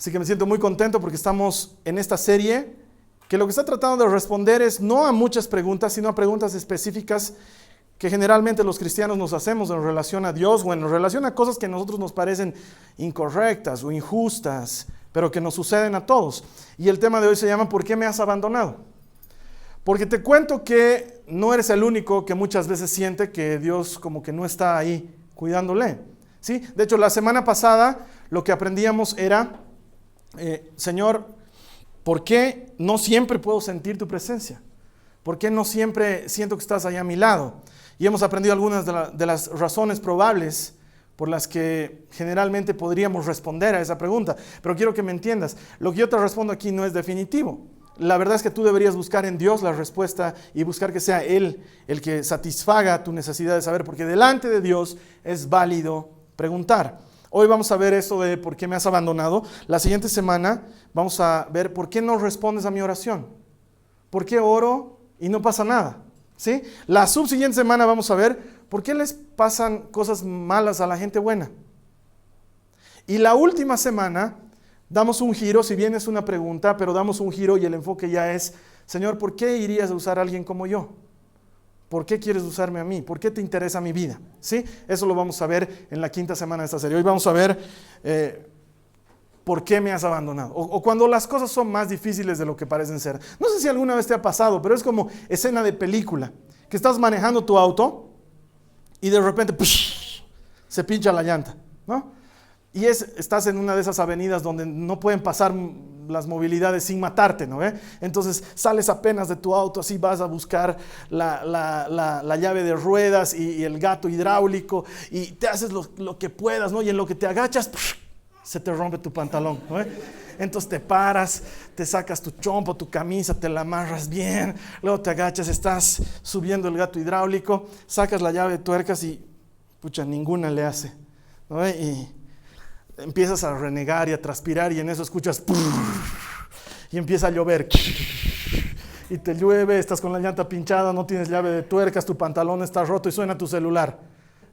Así que me siento muy contento porque estamos en esta serie que lo que está tratando de responder es no a muchas preguntas, sino a preguntas específicas que generalmente los cristianos nos hacemos en relación a Dios o en relación a cosas que a nosotros nos parecen incorrectas o injustas, pero que nos suceden a todos. Y el tema de hoy se llama ¿por qué me has abandonado? Porque te cuento que no eres el único que muchas veces siente que Dios como que no está ahí cuidándole, ¿sí? De hecho, la semana pasada lo que aprendíamos era, Señor, ¿por qué no siempre puedo sentir tu presencia? ¿Por qué no siempre siento que estás ahí a mi lado? Y hemos aprendido algunas de las razones probables por las que generalmente podríamos responder a esa pregunta. Pero quiero que me entiendas, lo que yo te respondo aquí no es definitivo. La verdad es que tú deberías buscar en Dios la respuesta y buscar que sea Él el que satisfaga tu necesidad de saber, porque delante de Dios es válido preguntar. Hoy vamos a ver esto de por qué me has abandonado. La siguiente semana vamos a ver por qué no respondes a mi oración. ¿Por qué oro y no pasa nada? ¿Sí? La subsiguiente semana vamos a ver por qué les pasan cosas malas a la gente buena. Y la última semana damos un giro, si bien es una pregunta, pero damos un giro y el enfoque ya es, Señor, ¿por qué irías a usar a alguien como yo? ¿Por qué quieres usarme a mí? ¿Por qué te interesa mi vida? ¿Sí? Eso lo vamos a ver en la quinta semana de esta serie. Hoy vamos a ver por qué me has abandonado. O cuando las cosas son más difíciles de lo que parecen ser. No sé si alguna vez te ha pasado, pero es como escena de película. Que estás manejando tu auto y de repente se pincha la llanta, ¿no? Y estás en una de esas avenidas donde no pueden pasar las movilidades sin matarte, ¿no? Entonces sales apenas de tu auto, así vas a buscar la llave de ruedas y el gato hidráulico y te haces lo que puedas, ¿no? Y en lo que te agachas, se te rompe tu pantalón, ¿no? Entonces te paras, te sacas tu chompo, tu camisa, te la amarras bien, luego te agachas, estás subiendo el gato hidráulico, sacas la llave de tuercas y, ninguna le hace, ¿no? Y empiezas a renegar y a transpirar y en eso escuchas y empieza a llover y te llueve, estás con la llanta pinchada, no tienes llave de tuercas, tu pantalón está roto y suena tu celular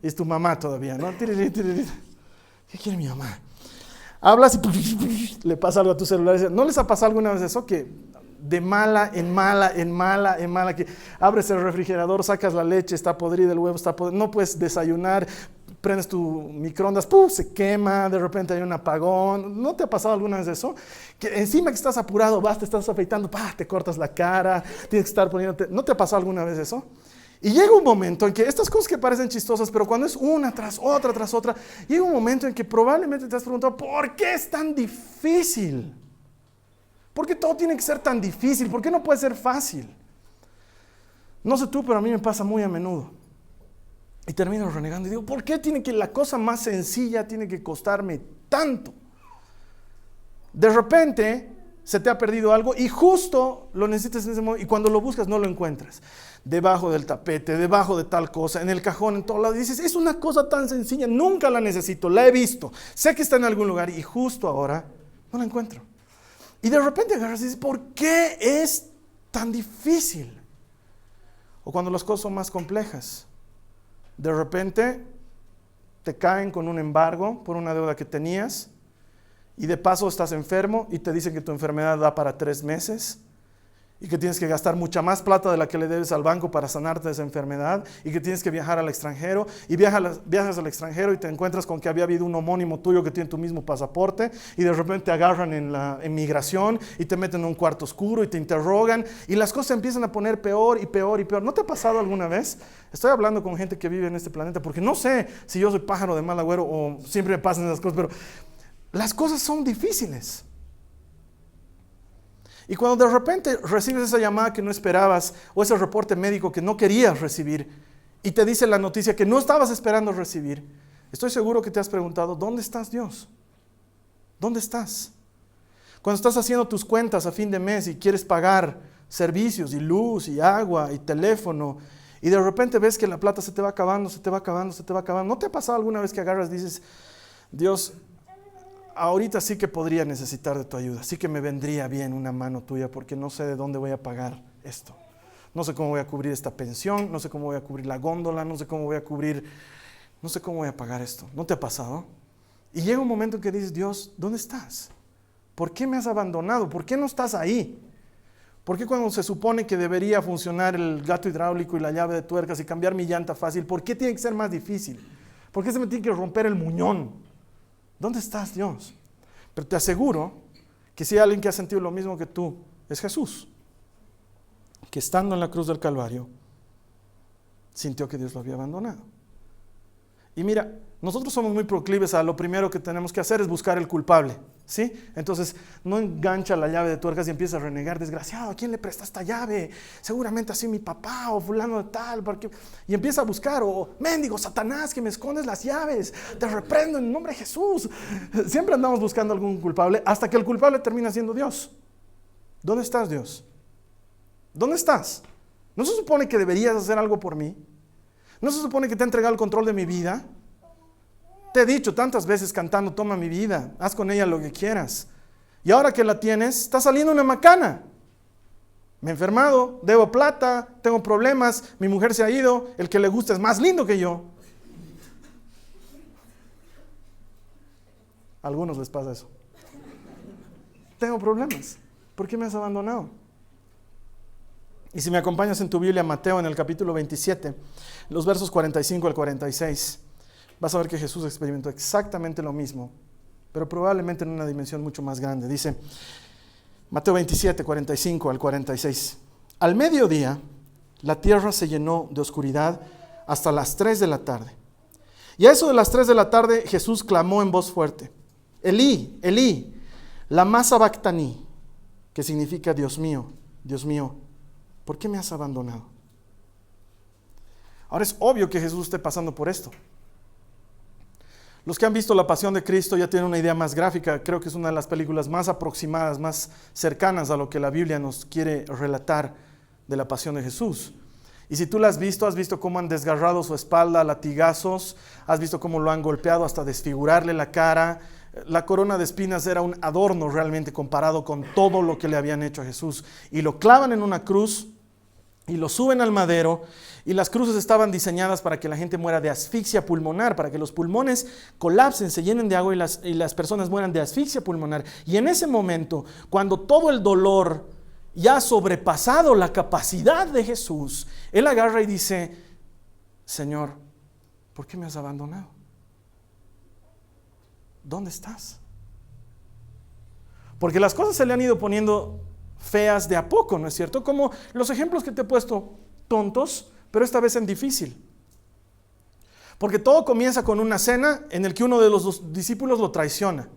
y es tu mamá todavía, ¿no? ¿Qué quiere mi mamá? Hablas y le pasa algo a tu celular. ¿No les ha pasado alguna vez eso? Que de mala en mala, que abres el refrigerador, sacas la leche, está podrida, el huevo está podrido, no puedes desayunar, prendes tu microondas, se quema, de repente hay un apagón. ¿No te ha pasado alguna vez eso? Que encima que estás apurado, te estás afeitando, te cortas la cara, tienes que estar poniéndote. ¿No te ha pasado alguna vez eso? Y llega un momento en que estas cosas que parecen chistosas, pero cuando es una tras otra, llega un momento en que probablemente te has preguntado, ¿por qué es tan difícil? ¿Por qué todo tiene que ser tan difícil? ¿Por qué no puede ser fácil? No sé tú, pero a mí me pasa muy a menudo. Y termino renegando y digo, ¿por qué tiene que la cosa más sencilla tiene que costarme tanto? De repente se te ha perdido algo y justo lo necesitas en ese momento y cuando lo buscas no lo encuentras. Debajo del tapete, debajo de tal cosa, en el cajón, en todo lado. Y dices, es una cosa tan sencilla, nunca la necesito, la he visto, sé que está en algún lugar y justo ahora no la encuentro. Y de repente agarras y dices, ¿por qué es tan difícil? O cuando las cosas son más complejas, de repente te caen con un embargo por una deuda que tenías y de paso estás enfermo y te dicen que tu enfermedad da para 3 meses y que tienes que gastar mucha más plata de la que le debes al banco para sanarte de esa enfermedad y que tienes que viajar al extranjero y viajas al extranjero y te encuentras con que había habido un homónimo tuyo que tiene tu mismo pasaporte y de repente te agarran en la migración y te meten en un cuarto oscuro y te interrogan y las cosas empiezan a poner peor y peor y peor. ¿No te ha pasado alguna vez? Estoy hablando con gente que vive en este planeta porque no sé si yo soy pájaro de mal agüero o siempre me pasan esas cosas, pero las cosas son difíciles. Y cuando de repente recibes esa llamada que no esperabas o ese reporte médico que no querías recibir y te dice la noticia que no estabas esperando recibir, estoy seguro que te has preguntado, ¿dónde estás, Dios? ¿Dónde estás? Cuando estás haciendo tus cuentas a fin de mes y quieres pagar servicios y luz y agua y teléfono y de repente ves que la plata se te va acabando, ¿no te ha pasado alguna vez que agarras y dices, Dios, ahorita sí que podría necesitar de tu ayuda, sí que me vendría bien una mano tuya porque no sé de dónde voy a pagar esto, no sé cómo voy a cubrir esta pensión, no sé cómo voy a cubrir la góndola, no sé cómo voy a pagar esto? ¿No te ha pasado? Y llega un momento en que dices, Dios, ¿dónde estás? ¿Por qué me has abandonado? ¿Por qué no estás ahí? ¿Por qué cuando se supone que debería funcionar el gato hidráulico y la llave de tuercas y cambiar mi llanta fácil, por qué tiene que ser más difícil? ¿Por qué se me tiene que romper el muñón? ¿Dónde estás, Dios? Pero te aseguro que si hay alguien que ha sentido lo mismo que tú, es Jesús, que estando en la cruz del Calvario, sintió que Dios lo había abandonado. Y mira, nosotros somos muy proclives a lo primero que tenemos que hacer es buscar el culpable, ¿sí? Entonces, no engancha la llave de tuercas y empieza a renegar, desgraciado, ¿a quién le presta esta llave? Seguramente así mi papá o fulano de tal, porque... y empieza a buscar, o mendigo Satanás, que me escondes las llaves, te reprendo en el nombre de Jesús. Siempre andamos buscando algún culpable, hasta que el culpable termina siendo Dios. ¿Dónde estás, Dios? ¿Dónde estás? ¿No se supone que deberías hacer algo por mí? ¿No se supone que te he entregado el control de mi vida? Te he dicho tantas veces cantando, toma mi vida, haz con ella lo que quieras. Y ahora que la tienes, está saliendo una macana. Me he enfermado, debo plata, tengo problemas, mi mujer se ha ido, el que le gusta es más lindo que yo. A algunos les pasa eso. Tengo problemas. ¿Por qué me has abandonado? Y si me acompañas en tu Biblia, Mateo, en el capítulo 27, los versos 45 al 46, vas a ver que Jesús experimentó exactamente lo mismo, pero probablemente en una dimensión mucho más grande. Dice, Mateo 27, 45 al 46. Al mediodía, la tierra se llenó de oscuridad hasta las 3 de la tarde. Y a eso de las 3 de la tarde, Jesús clamó en voz fuerte, Elí, Elí, lama sabactani, que significa Dios mío, ¿por qué me has abandonado? Ahora es obvio que Jesús esté pasando por esto. Los que han visto La Pasión de Cristo ya tienen una idea más gráfica. Creo que es una de las películas más aproximadas, más cercanas a lo que la Biblia nos quiere relatar de la Pasión de Jesús. Y si tú la has visto cómo han desgarrado su espalda a latigazos, has visto cómo lo han golpeado hasta desfigurarle la cara. La corona de espinas era un adorno realmente comparado con todo lo que le habían hecho a Jesús. Y lo clavan en una cruz y lo suben al madero, y las cruces estaban diseñadas para que la gente muera de asfixia pulmonar, para que los pulmones colapsen, se llenen de agua y las personas mueran de asfixia pulmonar. Y en ese momento, cuando todo el dolor ya ha sobrepasado la capacidad de Jesús, Él agarra y dice, Señor, ¿por qué me has abandonado? ¿Dónde estás? Porque las cosas se le han ido poniendo feas de a poco, ¿no es cierto? Como los ejemplos que te he puesto, tontos, pero esta vez en difícil. Porque todo comienza con una cena en el que uno de los dos discípulos lo traiciona.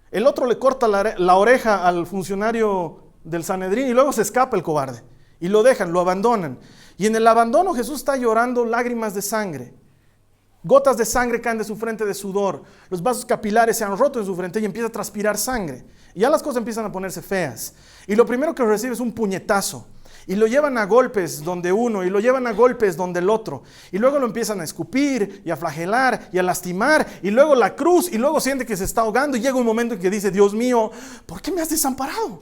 El otro le corta la oreja al funcionario del Sanedrín y luego se escapa el cobarde. Y lo dejan, lo abandonan. Y en el abandono Jesús está llorando lágrimas de sangre. Gotas de sangre caen de su frente de sudor. Los vasos capilares se han roto en su frente y empieza a transpirar sangre. Y ya las cosas empiezan a ponerse feas. Y lo primero que recibe es un puñetazo. Y lo llevan a golpes donde uno, y lo llevan a golpes donde el otro. Y luego lo empiezan a escupir, y a flagelar, y a lastimar. Y luego la cruz, y luego siente que se está ahogando. Y llega un momento en que dice, Dios mío, ¿por qué me has desamparado?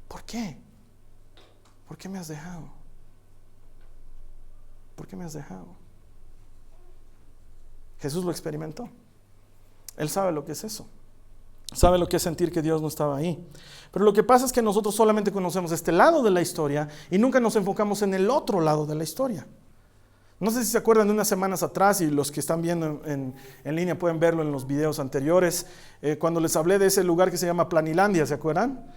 ¿Por qué? ¿Por qué me has dejado? ¿Por qué me has dejado? Jesús lo experimentó. Él sabe lo que es eso. Sabe lo que es sentir que Dios no estaba ahí. Pero lo que pasa es que nosotros solamente conocemos este lado de la historia y nunca nos enfocamos en el otro lado de la historia. No sé si se acuerdan de unas semanas atrás, y los que están viendo en línea pueden verlo en los videos anteriores, cuando les hablé de ese lugar que se llama Planilandia, ¿se acuerdan?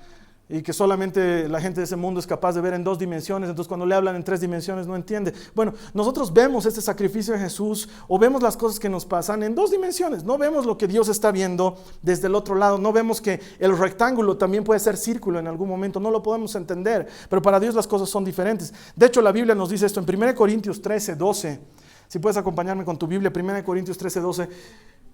Y que solamente la gente de ese mundo es capaz de ver en 2 dimensiones, entonces cuando le hablan en 3 dimensiones no entiende. Bueno, nosotros vemos este sacrificio de Jesús, o vemos las cosas que nos pasan en 2 dimensiones, no vemos lo que Dios está viendo desde el otro lado, no vemos que el rectángulo también puede ser círculo en algún momento, no lo podemos entender, pero para Dios las cosas son diferentes. De hecho, la Biblia nos dice esto en 1 Corintios 13, 12, si puedes acompañarme con tu Biblia, 1 Corintios 13, 12,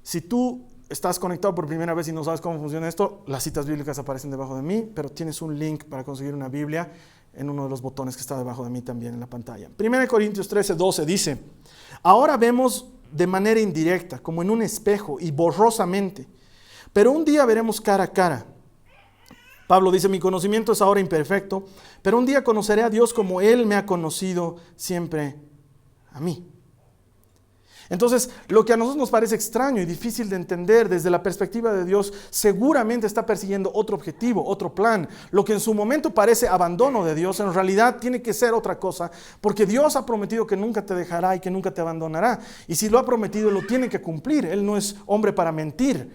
si tú estás conectado por primera vez y no sabes cómo funciona esto, las citas bíblicas aparecen debajo de mí, pero tienes un link para conseguir una Biblia en uno de los botones que está debajo de mí también en la pantalla. 1 Corintios 13, 12 dice, ahora vemos de manera indirecta, como en un espejo y borrosamente, pero un día veremos cara a cara. Pablo dice, mi conocimiento es ahora imperfecto, pero un día conoceré a Dios como Él me ha conocido siempre a mí. Entonces, lo que a nosotros nos parece extraño y difícil de entender desde la perspectiva de Dios, seguramente está persiguiendo otro objetivo, otro plan. Lo que en su momento parece abandono de Dios, en realidad tiene que ser otra cosa, porque Dios ha prometido que nunca te dejará y que nunca te abandonará. Y si lo ha prometido, lo tiene que cumplir. Él no es hombre para mentir.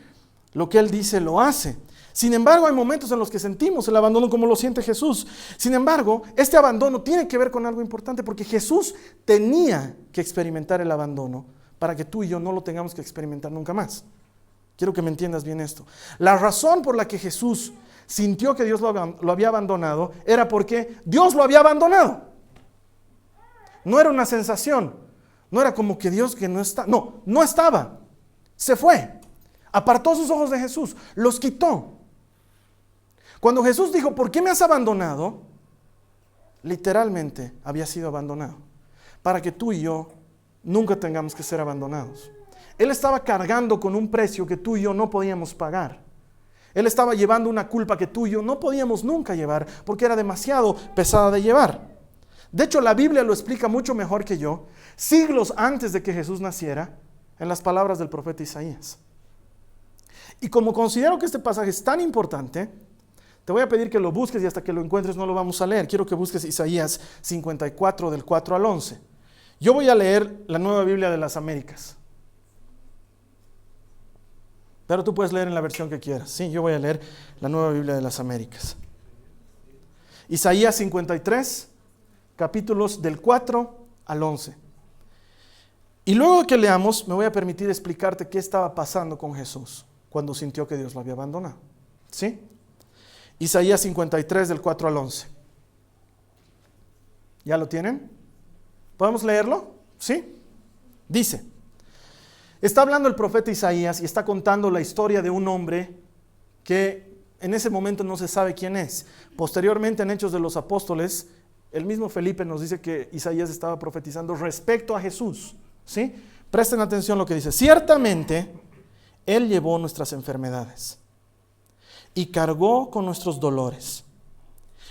Lo que Él dice, lo hace. Sin embargo, hay momentos en los que sentimos el abandono como lo siente Jesús. Sin embargo, este abandono tiene que ver con algo importante, porque Jesús tenía que experimentar el abandono para que tú y yo no lo tengamos que experimentar nunca más. Quiero que me entiendas bien esto. La razón por la que Jesús sintió que Dios lo había abandonado era porque Dios lo había abandonado. No era una sensación, no era como que Dios que no está, no estaba, se fue, apartó sus ojos de Jesús, los quitó. Cuando Jesús dijo, ¿por qué me has abandonado? Literalmente había sido abandonado, para que tú y yo nunca tengamos que ser abandonados. Él estaba cargando con un precio que tú y yo no podíamos pagar. Él estaba llevando una culpa que tú y yo no podíamos nunca llevar, porque era demasiado pesada de llevar. De hecho, la Biblia lo explica mucho mejor que yo, siglos antes de que Jesús naciera, en las palabras del profeta Isaías. Y como considero que este pasaje es tan importante, te voy a pedir que lo busques y hasta que lo encuentres no lo vamos a leer. Quiero que busques Isaías 54 del 4 al 11. Yo voy a leer la Nueva Biblia de las Américas. Pero tú puedes leer en la versión que quieras. Sí, yo voy a leer la Nueva Biblia de las Américas. Isaías 53, capítulos del 4 al 11. Y luego que leamos, me voy a permitir explicarte qué estaba pasando con Jesús cuando sintió que Dios lo había abandonado. ¿Sí? Isaías 53 del 4 al 11. ¿Ya lo tienen? ¿Podemos leerlo? ¿Sí? Dice, está hablando el profeta Isaías y está contando la historia de un hombre que en ese momento no se sabe quién es. Posteriormente, en Hechos de los Apóstoles, el mismo Felipe nos dice que Isaías estaba profetizando respecto a Jesús. ¿Sí? Presten atención a lo que dice. Ciertamente, Él llevó nuestras enfermedades y cargó con nuestros dolores.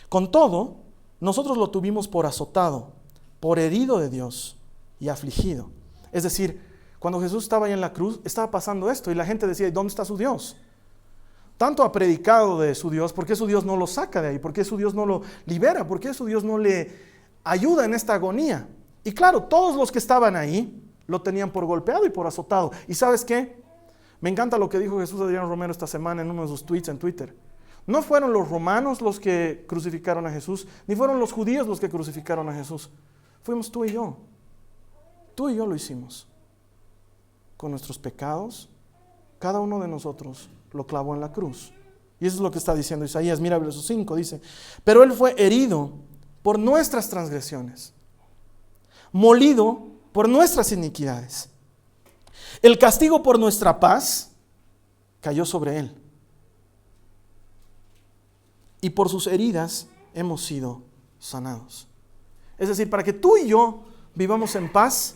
Con todo, nosotros lo tuvimos por azotado, por herido de Dios y afligido. Es decir, cuando Jesús estaba ahí en la cruz, estaba pasando esto y la gente decía, ¿dónde está su Dios? Tanto ha predicado de su Dios, ¿por qué su Dios no lo saca de ahí? ¿Por qué su Dios no lo libera? ¿Por qué su Dios no le ayuda en esta agonía? Y claro, todos los que estaban ahí lo tenían por golpeado y por azotado. ¿Y sabes qué? Me encanta lo que dijo Jesús Adrián Romero esta semana en uno de sus tweets en Twitter. No fueron los romanos los que crucificaron a Jesús, ni fueron los judíos los que crucificaron a Jesús. Fuimos tú y yo. Tú y yo lo hicimos. Con nuestros pecados, cada uno de nosotros lo clavó en la cruz. Y eso es lo que está diciendo Isaías. Mira, verso 5 dice, pero Él fue herido por nuestras transgresiones, molido por nuestras iniquidades. El castigo por nuestra paz cayó sobre Él. Y por sus heridas hemos sido sanados. Es decir, para que tú y yo vivamos en paz,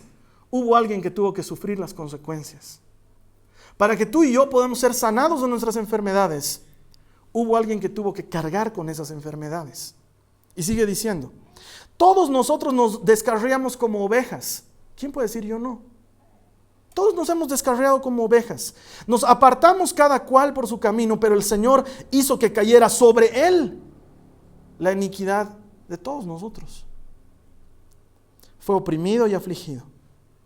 hubo alguien que tuvo que sufrir las consecuencias. Para que tú y yo podamos ser sanados de nuestras enfermedades, hubo alguien que tuvo que cargar con esas enfermedades. Y sigue diciendo, todos nosotros nos descarriamos como ovejas. ¿Quién puede decir yo no? Todos nos hemos descarriado como ovejas. Nos apartamos cada cual por su camino, pero el Señor hizo que cayera sobre Él la iniquidad de todos nosotros. Fue oprimido y afligido,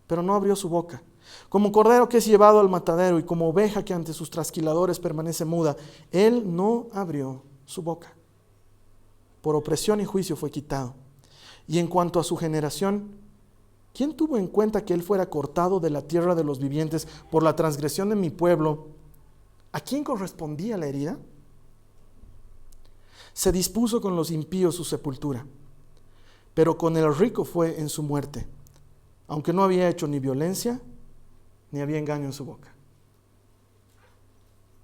pero no abrió su boca. Como cordero que es llevado al matadero y como oveja que ante sus trasquiladores permanece muda, Él no abrió su boca. Por opresión y juicio fue quitado. Y en cuanto a su generación, ¿quién tuvo en cuenta que Él fuera cortado de la tierra de los vivientes por la transgresión de mi pueblo? ¿A quién correspondía la herida? Se dispuso con los impíos su sepultura, pero con el rico fue en su muerte, aunque no había hecho ni violencia, ni había engaño en su boca.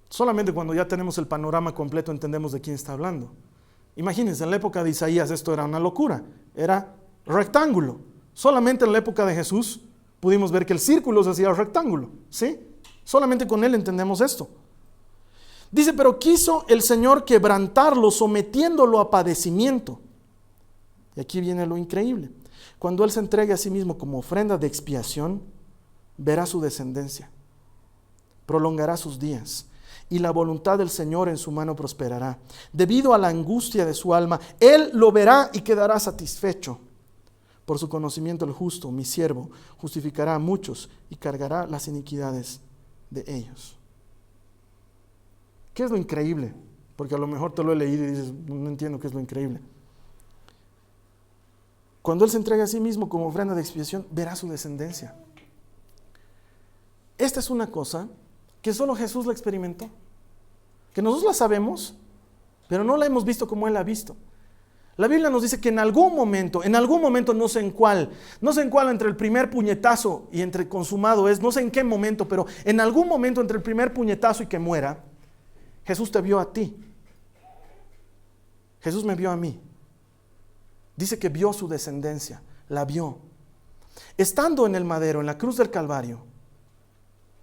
Solamente cuando ya tenemos el panorama completo entendemos de quién está hablando. Imagínense, en la época de Isaías esto era una locura, era rectángulo. Solamente en la época de Jesús pudimos ver que el círculo se hacía rectángulo, ¿sí? Solamente con Él entendemos esto. Dice, pero quiso el Señor quebrantarlo, sometiéndolo a padecimiento. Y aquí viene lo increíble. Cuando Él se entrega a sí mismo como ofrenda de expiación, verá su descendencia, prolongará sus días, y la voluntad del Señor en su mano prosperará. Debido a la angustia de su alma, Él lo verá y quedará satisfecho. Por su conocimiento el justo, mi siervo, justificará a muchos y cargará las iniquidades de ellos. ¿Qué es lo increíble? Porque a lo mejor te lo he leído y dices, no entiendo qué es lo increíble. Cuando Él se entrega a sí mismo como ofrenda de expiación, verá su descendencia. Esta es una cosa que solo Jesús la experimentó. Que nosotros la sabemos, pero no la hemos visto como Él la ha visto. La Biblia nos dice que en algún momento, no sé en cuál entre el primer puñetazo y entre consumado es, no sé en qué momento, pero en algún momento entre el primer puñetazo y que muera, Jesús te vio a ti. Jesús me vio a mí. Dice que vio su descendencia, la vio. Estando en el madero, en la cruz del Calvario,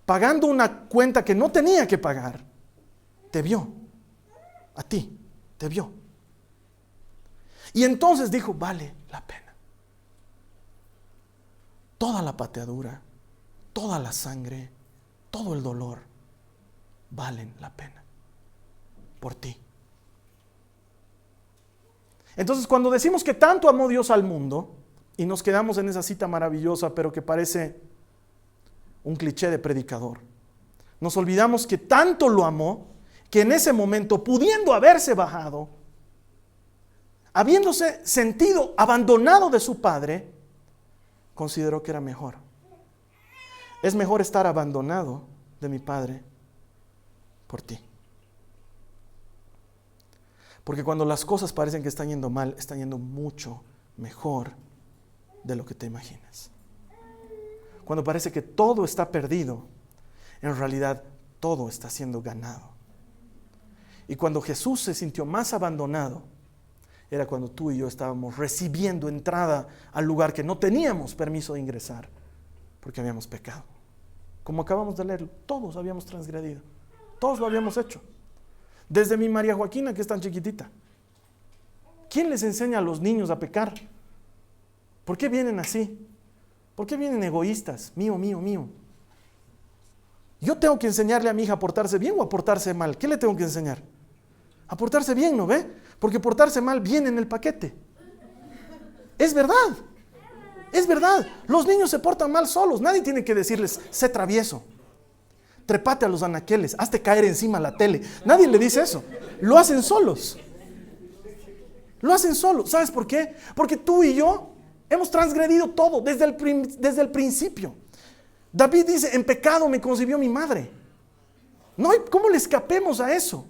pagando una cuenta que no tenía que pagar, te vio. A ti, te vio. Y entonces dijo, vale la pena. Toda la pateadura, toda la sangre, todo el dolor, valen la pena. Por ti. Entonces, cuando decimos que tanto amó Dios al mundo, y nos quedamos en esa cita maravillosa, pero que parece un cliché de predicador, nos olvidamos que tanto lo amó, que en ese momento, pudiendo haberse bajado, habiéndose sentido abandonado de su Padre, consideró que era mejor. Es mejor estar abandonado de mi Padre por ti. Porque cuando las cosas parecen que están yendo mal, están yendo mucho mejor de lo que te imaginas. Cuando parece que todo está perdido, en realidad todo está siendo ganado. Y cuando Jesús se sintió más abandonado, era cuando tú y yo estábamos recibiendo entrada al lugar que no teníamos permiso de ingresar, porque habíamos pecado. Como acabamos de leer, todos habíamos transgredido, todos lo habíamos hecho. Desde mi María Joaquina, que es tan chiquitita. ¿Quién les enseña a los niños a pecar? ¿Por qué vienen así? ¿Por qué vienen egoístas? Mío, mío, mío. Yo tengo que enseñarle a mi hija a portarse bien o a portarse mal. ¿Qué le tengo que enseñar? A portarse bien, ¿no ve? Porque portarse mal viene en el paquete. Es verdad. Es verdad. Los niños se portan mal solos. Nadie tiene que decirles, sé travieso. Trepate a los anaqueles, hazte caer encima la tele. Nadie le dice eso. Lo hacen solos. Lo hacen solos. ¿Sabes por qué? Porque tú y yo hemos transgredido todo desde el principio. David dice, en pecado me concibió mi madre. No hay cómo le escapemos a eso.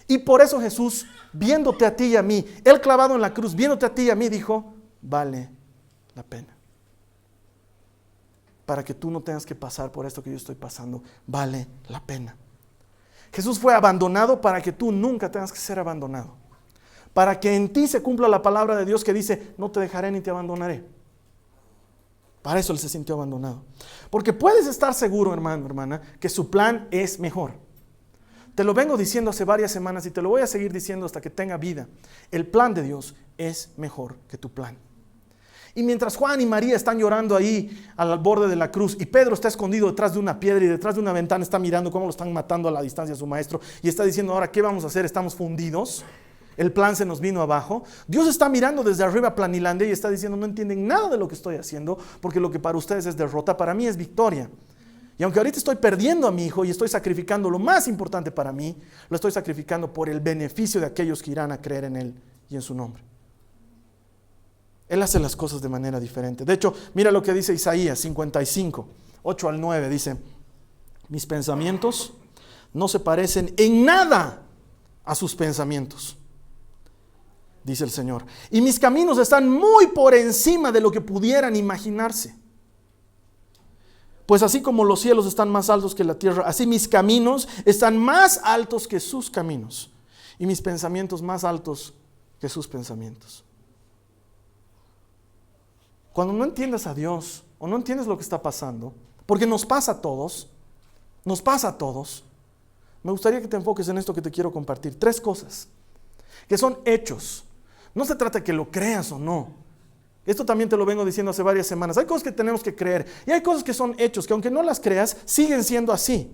Y por eso Jesús, viéndote a ti y a mí, Él clavado en la cruz, viéndote a ti y a mí, dijo, vale la pena. Para que tú no tengas que pasar por esto que yo estoy pasando, vale la pena. Jesús fue abandonado para que tú nunca tengas que ser abandonado. Para que en ti se cumpla la palabra de Dios que dice, no te dejaré ni te abandonaré. Para eso Él se sintió abandonado. Porque puedes estar seguro, hermano, hermana, que su plan es mejor. Te lo vengo diciendo hace varias semanas y te lo voy a seguir diciendo hasta que tenga vida. El plan de Dios es mejor que tu plan. Y mientras Juan y María están llorando ahí al borde de la cruz y Pedro está escondido detrás de una piedra y detrás de una ventana está mirando cómo lo están matando a la distancia a su maestro y está diciendo, ahora, ¿qué vamos a hacer? Estamos fundidos. El plan se nos vino abajo. Dios está mirando desde arriba a Planilandia y está diciendo, no entienden nada de lo que estoy haciendo porque lo que para ustedes es derrota, para mí es victoria. Y aunque ahorita estoy perdiendo a mi hijo y estoy sacrificando lo más importante para mí, lo estoy sacrificando por el beneficio de aquellos que irán a creer en Él y en su nombre. Él hace las cosas de manera diferente. De hecho, mira lo que dice Isaías 55, 8 al 9. Dice, mis pensamientos no se parecen en nada a sus pensamientos, dice el Señor. Y mis caminos están muy por encima de lo que pudieran imaginarse. Pues así como los cielos están más altos que la tierra, así mis caminos están más altos que sus caminos. Y mis pensamientos más altos que sus pensamientos. Cuando no entiendes a Dios o no entiendes lo que está pasando, porque nos pasa a todos, me gustaría que te enfoques en esto que te quiero compartir. 3 cosas que son hechos. No se trata de que lo creas o no. Esto también te lo vengo diciendo hace varias semanas. Hay cosas que tenemos que creer y hay cosas que son hechos, que aunque no las creas, siguen siendo así.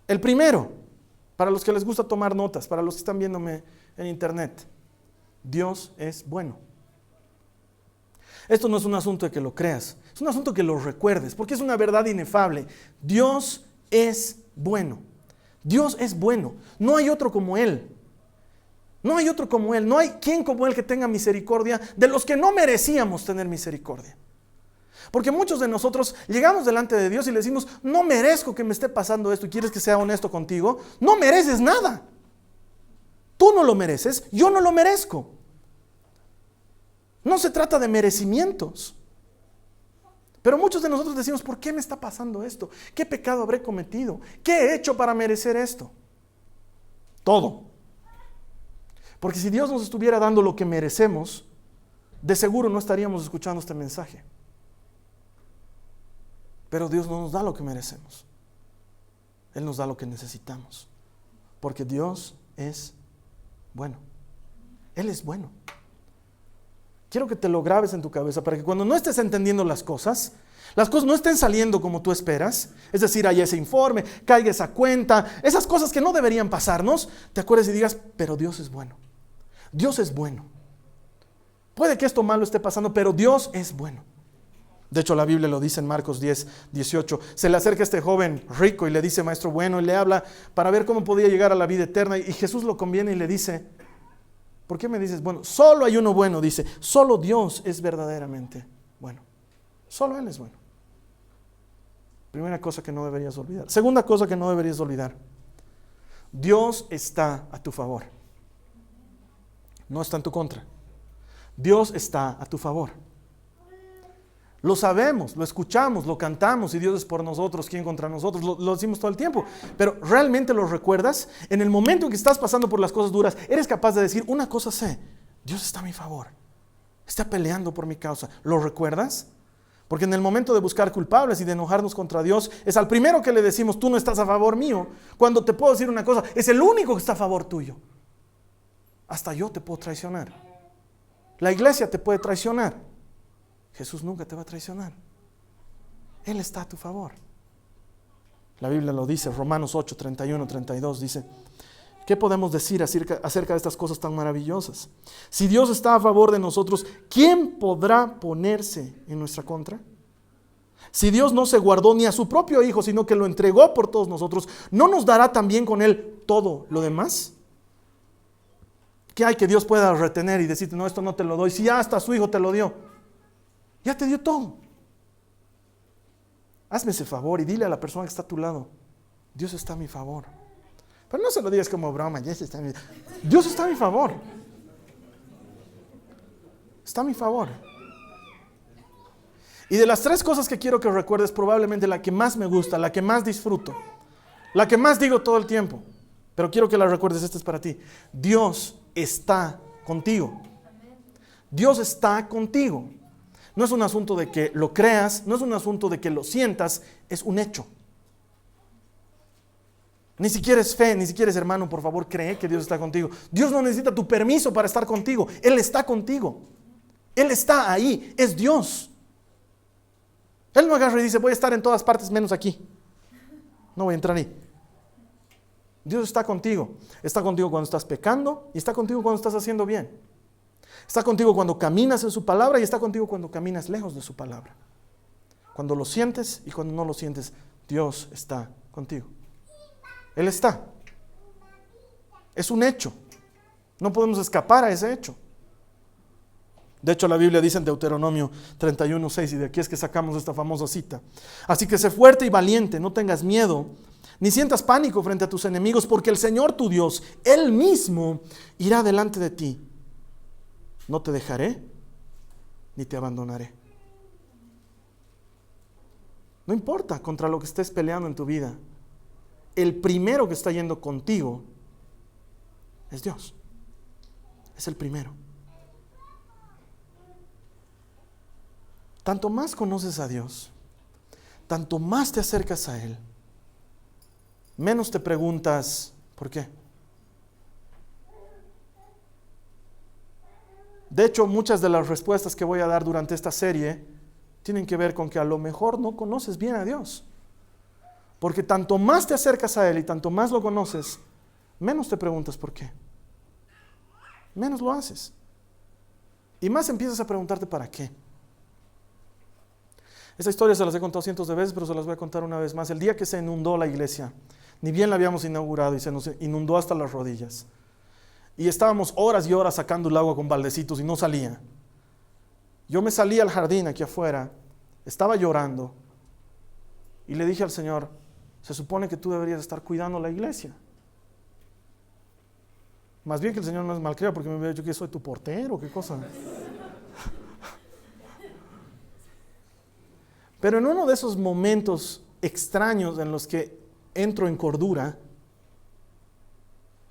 El primero, para los que les gusta tomar notas, para los que están viéndome en internet, Dios es bueno. Esto no es un asunto de que lo creas, es un asunto que lo recuerdes, porque es una verdad inefable. Dios es bueno. Dios es bueno. No hay otro como Él. No hay otro como Él. No hay quien como Él que tenga misericordia de los que no merecíamos tener misericordia. Porque muchos de nosotros llegamos delante de Dios y le decimos, no merezco que me esté pasando esto, y quieres que sea honesto contigo. No mereces nada. Tú no lo mereces, yo no lo merezco. No se trata de merecimientos. Pero muchos de nosotros decimos, ¿por qué me está pasando esto? ¿Qué pecado habré cometido? ¿Qué he hecho para merecer esto? Todo. Porque si Dios nos estuviera dando lo que merecemos, de seguro no estaríamos escuchando este mensaje. Pero Dios no nos da lo que merecemos. Él nos da lo que necesitamos. Porque Dios es bueno. Él es bueno. Quiero que te lo grabes en tu cabeza para que cuando no estés entendiendo las cosas no estén saliendo como tú esperas. Es decir, haya ese informe, caiga esa cuenta, esas cosas que no deberían pasarnos, te acuerdes y digas, pero Dios es bueno. Dios es bueno. Puede que esto malo esté pasando, pero Dios es bueno. De hecho, la Biblia lo dice en Marcos 10:18. Se le acerca este joven rico y le dice, maestro bueno, y le habla para ver cómo podía llegar a la vida eterna. Y Jesús lo conviene y le dice, ¿por qué me dices bueno? Solo hay uno bueno, dice. Solo Dios es verdaderamente bueno. Solo Él es bueno. Primera cosa que no deberías olvidar. Segunda cosa que no deberías olvidar. Dios está a tu favor. No está en tu contra. Dios está a tu favor. Lo sabemos, lo escuchamos, lo cantamos, y Dios es por nosotros, ¿quién contra nosotros? Lo decimos todo el tiempo. Pero ¿realmente lo recuerdas? En el momento en que estás pasando por las cosas duras, eres capaz de decir, una cosa sé, Dios está a mi favor. Está peleando por mi causa. ¿Lo recuerdas? Porque en el momento de buscar culpables y de enojarnos contra Dios, es al primero que le decimos, tú no estás a favor mío. Cuando te puedo decir una cosa, es el único que está a favor tuyo. Hasta yo te puedo traicionar. La iglesia te puede traicionar. Jesús nunca te va a traicionar. Él está a tu favor. La Biblia lo dice, Romanos 8, 31, 32, dice, ¿qué podemos decir acerca de estas cosas tan maravillosas? Si Dios está a favor de nosotros, ¿quién podrá ponerse en nuestra contra? Si Dios no se guardó ni a su propio Hijo, sino que lo entregó por todos nosotros, ¿no nos dará también con Él todo lo demás? ¿Qué hay que Dios pueda retener y decirte, no, esto no te lo doy? Si ya hasta su Hijo te lo dio, ya te dio todo. Hazme ese favor y dile a la persona que está a tu lado, Dios está a mi favor. Pero no se lo digas como broma, Dios está a mi favor. Está a mi favor. Y de las tres cosas que quiero que recuerdes, probablemente la que más me gusta, la que más disfruto, la que más digo todo el tiempo, pero quiero que la recuerdes, esta es para ti. Dios está contigo. Dios está contigo. No es un asunto de que lo creas, no es un asunto de que lo sientas, es un hecho. Ni siquiera es fe, ni siquiera es hermano, por favor, cree que Dios está contigo. Dios no necesita tu permiso para estar contigo. Él está contigo. Él está ahí, es Dios. Él no agarra y dice, voy a estar en todas partes menos aquí. No voy a entrar ahí. Dios está contigo. Está contigo cuando estás pecando y está contigo cuando estás haciendo bien. Está contigo cuando caminas en su palabra y está contigo cuando caminas lejos de su palabra. Cuando lo sientes y cuando no lo sientes, Dios está contigo. Él está. Es un hecho. No podemos escapar a ese hecho. De hecho, la Biblia dice en Deuteronomio 31:6, y de aquí es que sacamos esta famosa cita. Así que sé fuerte y valiente, no tengas miedo, ni sientas pánico frente a tus enemigos, porque el Señor tu Dios, Él mismo, irá delante de ti. No te dejaré, ni te abandonaré. No importa contra lo que estés peleando en tu vida, el primero que está yendo contigo es Dios. Es el primero. Tanto más conoces a Dios, tanto más te acercas a Él, menos te preguntas, ¿por qué? De hecho, muchas de las respuestas que voy a dar durante esta serie tienen que ver con que a lo mejor no conoces bien a Dios. Porque tanto más te acercas a Él y tanto más lo conoces, menos te preguntas por qué. Menos lo haces. Y más empiezas a preguntarte para qué. Esta historia se las he contado cientos de veces, pero se las voy a contar una vez más. El día que se inundó la iglesia, ni bien la habíamos inaugurado y se nos inundó hasta las rodillas. Y estábamos horas y horas sacando el agua con baldecitos y no salía. Yo me salí al jardín aquí afuera, estaba llorando y le dije al Señor, se supone que tú deberías estar cuidando la iglesia. Más bien que el Señor no es malcriado porque me hubiera dicho que soy tu portero, qué cosa. Pero en uno de esos momentos extraños en los que entro en cordura,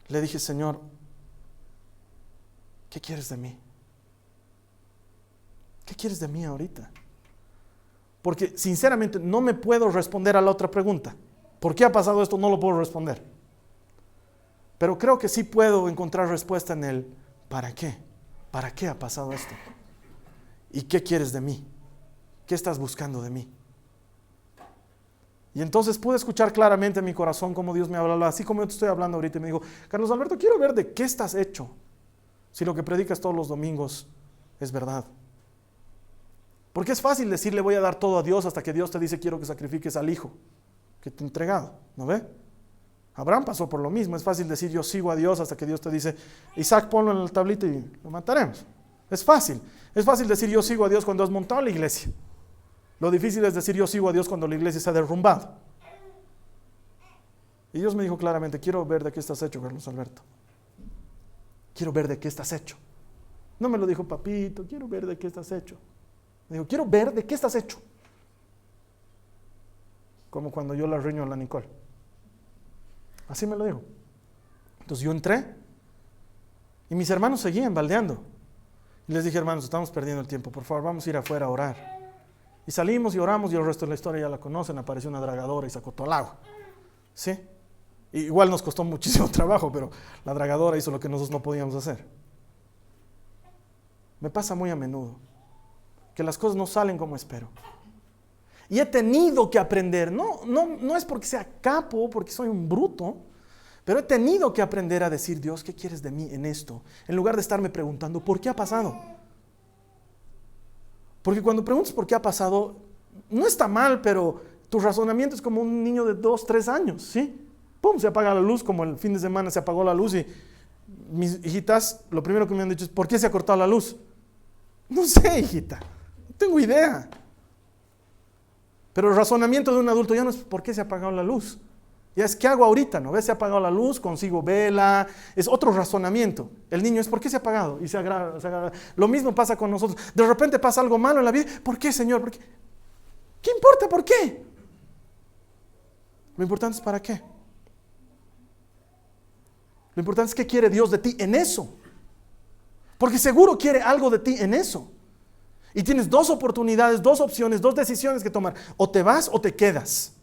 le dije, Señor, ¿qué quieres de mí? ¿Qué quieres de mí ahorita? Porque sinceramente no me puedo responder a la otra pregunta. ¿Por qué ha pasado esto? No lo puedo responder. Pero creo que sí puedo encontrar respuesta en el ¿para qué? ¿Para qué ha pasado esto? ¿Y qué quieres de mí? ¿Qué estás buscando de mí? Y entonces pude escuchar claramente en mi corazón cómo Dios me hablaba, así como yo te estoy hablando ahorita, y me dijo, Carlos Alberto, quiero ver de qué estás hecho, si lo que predicas todos los domingos es verdad. Porque es fácil decirle voy a dar todo a Dios hasta que Dios te dice quiero que sacrifiques al hijo que te he entregado, ¿no ve? Abraham pasó por lo mismo, es fácil decir yo sigo a Dios hasta que Dios te dice Isaac ponlo en la tablita y lo mataremos. Es fácil decir yo sigo a Dios cuando has montado la iglesia. Lo difícil es decir yo sigo a Dios cuando la iglesia se ha derrumbado. Y Dios me dijo claramente, quiero ver de qué estás hecho, Carlos Alberto. Quiero ver de qué estás hecho. No me lo dijo papito, quiero ver de qué estás hecho. Me dijo, quiero ver de qué estás hecho. Como cuando yo la riño a la Nicole. Así me lo dijo. Entonces yo entré y mis hermanos seguían baldeando. Y les dije, hermanos, estamos perdiendo el tiempo, por favor, vamos a ir afuera a orar. Y salimos y oramos y el resto de la historia ya la conocen, apareció una dragadora y sacó todo el agua. ¿Sí? Y igual nos costó muchísimo trabajo, pero la dragadora hizo lo que nosotros no podíamos hacer. Me pasa muy a menudo que las cosas no salen como espero. Y he tenido que aprender, no es porque sea capo, porque soy un bruto, pero he tenido que aprender a decir, Dios, ¿qué quieres de mí en esto? En lugar de estarme preguntando, ¿por qué ha pasado? Porque cuando preguntas por qué ha pasado, no está mal, pero tu razonamiento es como un niño de 2, 3 años, ¿sí? ¡Pum! Se apaga la luz, como el fin de semana se apagó la luz y mis hijitas, lo primero que me han dicho es, ¿por qué se ha cortado la luz? No sé, hijita, no tengo idea. Pero el razonamiento de un adulto ya no es ¿por qué se ha apagado la luz? Ya es ¿qué hago ahorita? ¿No ves? Se ha apagado la luz, consigo vela, es otro razonamiento. El niño es ¿por qué se ha apagado? Y se agrada. Lo mismo pasa con nosotros. De repente pasa algo malo en la vida. ¿Por qué, Señor? ¿Por qué? ¿Qué importa por qué? Lo importante es para qué. Lo importante es qué quiere Dios de ti en eso. Porque seguro quiere algo de ti en eso. Y tienes 2 oportunidades, 2 opciones, 2 decisiones que tomar. O te vas o te quedas.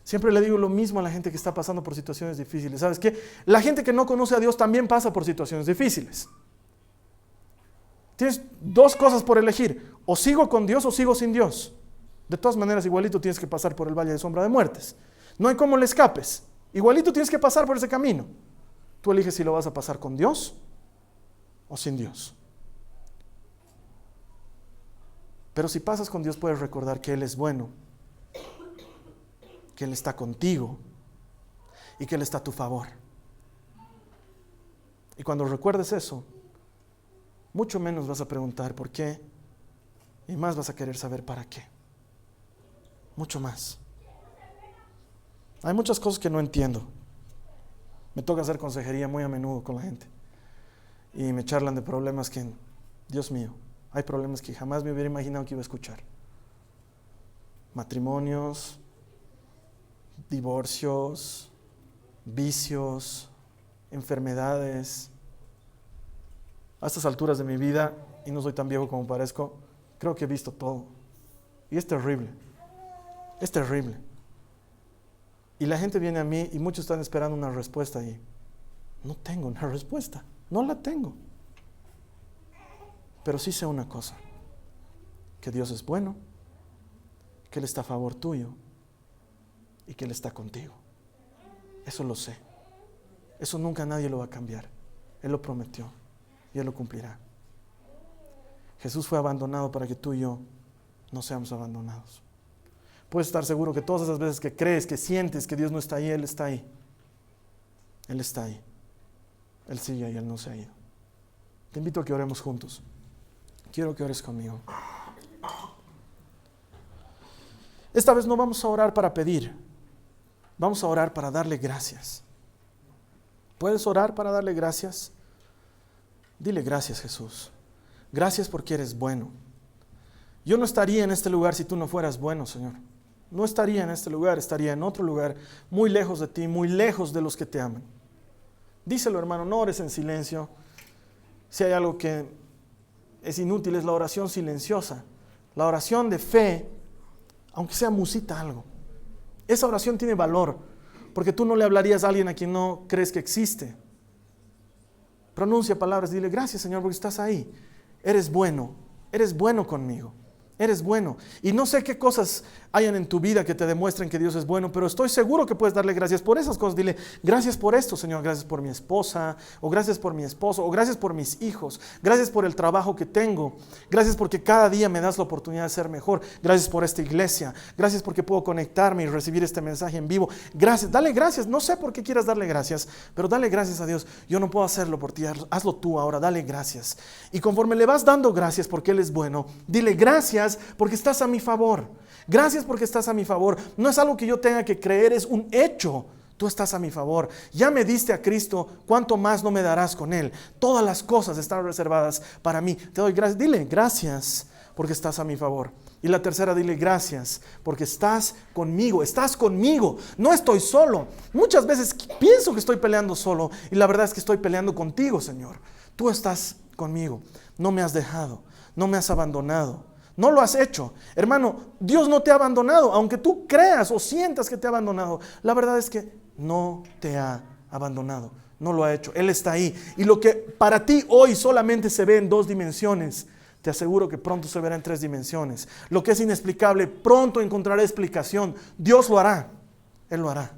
Siempre le digo lo mismo a la gente que está pasando por situaciones difíciles. ¿Sabes qué? La gente que no conoce a Dios también pasa por situaciones difíciles. Tienes 2 cosas por elegir. O sigo con Dios o sigo sin Dios. De todas maneras, igualito tienes que pasar por el valle de sombra de muertes. No hay cómo le escapes. Igualito tienes que pasar por ese camino. Tú eliges si lo vas a pasar con Dios o sin Dios. Pero si pasas con Dios puedes recordar que Él es bueno, que Él está contigo y que Él está a tu favor. Y cuando recuerdes eso, mucho menos vas a preguntar por qué y más vas a querer saber para qué. Mucho más. Hay muchas cosas que no entiendo. Me toca hacer consejería muy a menudo con la gente y me charlan de problemas que, Dios mío, hay problemas que jamás me hubiera imaginado que iba a escuchar. Matrimonios, divorcios, vicios, enfermedades. A estas alturas de mi vida, y no soy tan viejo como parezco, creo que he visto todo. Y es terrible. Es terrible. Y la gente viene a mí y muchos están esperando una respuesta y no tengo una respuesta. No la tengo. Pero sí sé una cosa, que Dios es bueno, que Él está a favor tuyo y que Él está contigo. Eso lo sé. Eso nunca nadie lo va a cambiar. Él lo prometió y Él lo cumplirá. Jesús fue abandonado para que tú y yo no seamos abandonados. Puedes estar seguro que todas esas veces que crees, que sientes que Dios no está ahí, Él está ahí. Él está ahí. Él sigue ahí, Él no se ha ido. Te invito a que oremos juntos. Quiero que ores conmigo. Esta vez no vamos a orar para pedir. Vamos a orar para darle gracias. ¿Puedes orar para darle gracias? Dile gracias, Jesús. Gracias porque eres bueno. Yo no estaría en este lugar si tú no fueras bueno, Señor. No estaría en este lugar, estaría en otro lugar, muy lejos de ti, muy lejos de los que te aman. Díselo, hermano, no ores en silencio. Si hay algo que es inútil, es la oración silenciosa. La oración de fe, aunque sea musita algo. Esa oración tiene valor, porque tú no le hablarías a alguien a quien no crees que existe. Pronuncia palabras, dile gracias, Señor, porque estás ahí. Eres bueno conmigo. Eres bueno. Y no sé qué cosas hayan en tu vida que te demuestren que Dios es bueno, pero estoy seguro que puedes darle gracias por esas cosas. Dile, gracias por esto, Señor, gracias por mi esposa, o gracias por mi esposo, o gracias por mis hijos, gracias por el trabajo que tengo, gracias porque cada día me das la oportunidad de ser mejor, gracias por esta iglesia, gracias porque puedo conectarme y recibir este mensaje en vivo. Gracias, dale gracias. No sé por qué quieras darle gracias, pero dale gracias a Dios. Yo no puedo hacerlo por ti, hazlo tú ahora, dale gracias. Y conforme le vas dando gracias porque Él es bueno, dile gracias porque estás a mi favor. Gracias porque estás a mi favor. No es algo que yo tenga que creer, es un hecho. Tú estás a mi favor. Ya me diste a Cristo, ¿cuánto más no me darás con Él? Todas las cosas están reservadas para mí. Te doy gracias. Dile gracias porque estás a mi favor. Y la tercera, dile gracias porque estás conmigo. Estás conmigo. No estoy solo. Muchas veces pienso que estoy peleando solo y la verdad es que estoy peleando contigo, Señor. Tú estás conmigo. No me has dejado. No me has abandonado. No lo has hecho. Hermano, Dios no te ha abandonado. Aunque tú creas o sientas que te ha abandonado, la verdad es que no te ha abandonado. No lo ha hecho. Él está ahí. Y lo que para ti hoy solamente se ve en 2 dimensiones, te aseguro que pronto se verá en 3 dimensiones. Lo que es inexplicable, pronto encontrará explicación. Dios lo hará. Él lo hará.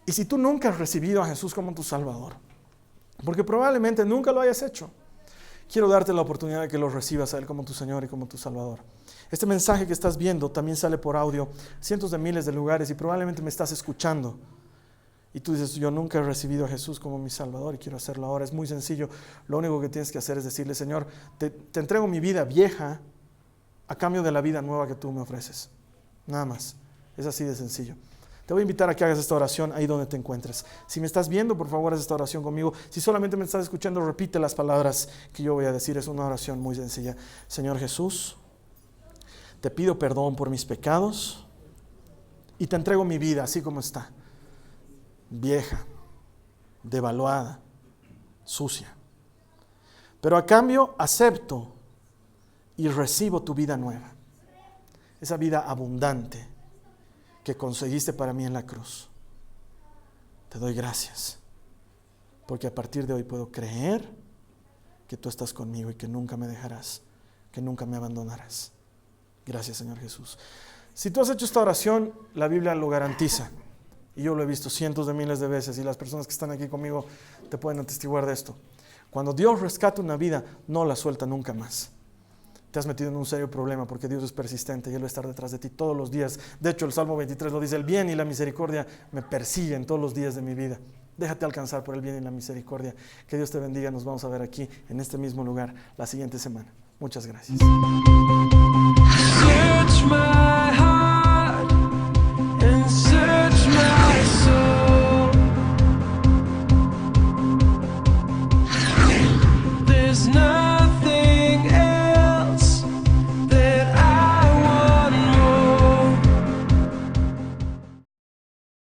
Y si tú nunca has recibido a Jesús como tu Salvador, porque probablemente nunca lo hayas hecho, quiero darte la oportunidad de que lo recibas a Él como tu Señor y como tu Salvador. Este mensaje que estás viendo también sale por audio, cientos de miles de lugares, y probablemente me estás escuchando. Y tú dices, yo nunca he recibido a Jesús como mi Salvador y quiero hacerlo ahora. Es muy sencillo. Lo único que tienes que hacer es decirle, Señor, te entrego mi vida vieja a cambio de la vida nueva que tú me ofreces. Nada más. Es así de sencillo. Te voy a invitar a que hagas esta oración ahí donde te encuentres. Si me estás viendo, por favor, haz esta oración conmigo. Si solamente me estás escuchando, repite las palabras que yo voy a decir. Es una oración muy sencilla. Señor Jesús, te pido perdón por mis pecados y te entrego mi vida así como está. Vieja, devaluada, sucia. Pero a cambio acepto y recibo tu vida nueva. Esa vida abundante que conseguiste para mí en la cruz. Te doy gracias, porque a partir de hoy puedo creer que tú estás conmigo y que nunca me dejarás, que nunca me abandonarás. Gracias, Señor Jesús. Si tú has hecho esta oración, la Biblia lo garantiza. Y yo lo he visto cientos de miles de veces y las personas que están aquí conmigo te pueden atestiguar de esto. Cuando Dios rescata una vida, no la suelta nunca más. Te has metido en un serio problema porque Dios es persistente y Él va a estar detrás de ti todos los días. De hecho, el Salmo 23 lo dice, el bien y la misericordia me persiguen todos los días de mi vida. Déjate alcanzar por el bien y la misericordia. Que Dios te bendiga. Nos vamos a ver aquí en este mismo lugar la siguiente semana. Muchas gracias.